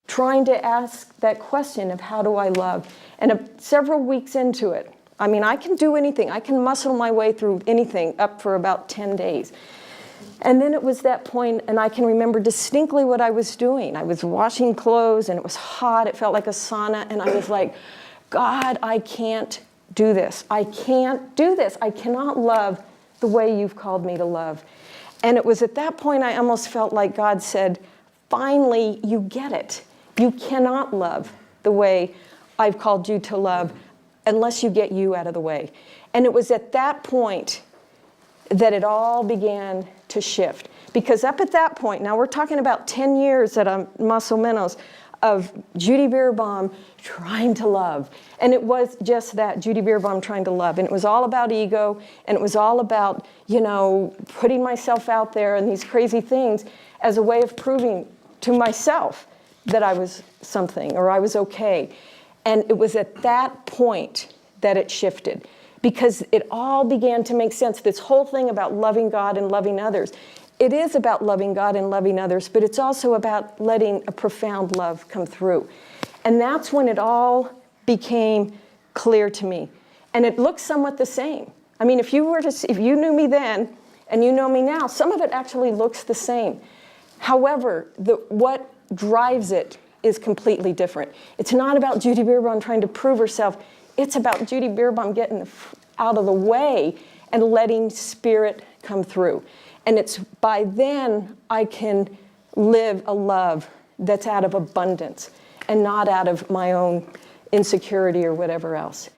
trying to ask that question of how do I love? And several weeks into it, I mean, I can do anything. I can muscle my way through anything up for about 10 days. And then it was that point, and I can remember distinctly what I was doing. I was washing clothes, and it was hot. It felt like a sauna, and I was like, God, I can't do this. I can't do this. I cannot love the way you've called me to love. And it was at that point I almost felt like God said, finally, you get it. You cannot love the way I've called you to love unless you get you out of the way. And it was at that point that it all began to shift. Because up at that point, now we're talking about 10 years at Muscle Minnows of Judy Bierbaum trying to love. And it was just that, Judy Bierbaum trying to love. And it was all about ego, and it was all about, you know, putting myself out there and these crazy things as a way of proving to myself that I was something or I was okay. And it was at that point that it shifted, because it all began to make sense. This whole thing about loving God and loving others, it is about loving God and loving others, but it's also about letting a profound love come through. And that's when it all became clear to me. And it looks somewhat the same. I mean, if you knew me then and you know me now, some of it actually looks the same. However, what drives it is completely different. It's not about Judy Bierbaum trying to prove herself. It's about Judy Bierbaum getting out of the way and letting Spirit come through. And it's by then I can live a love that's out of abundance and not out of my own insecurity or whatever else.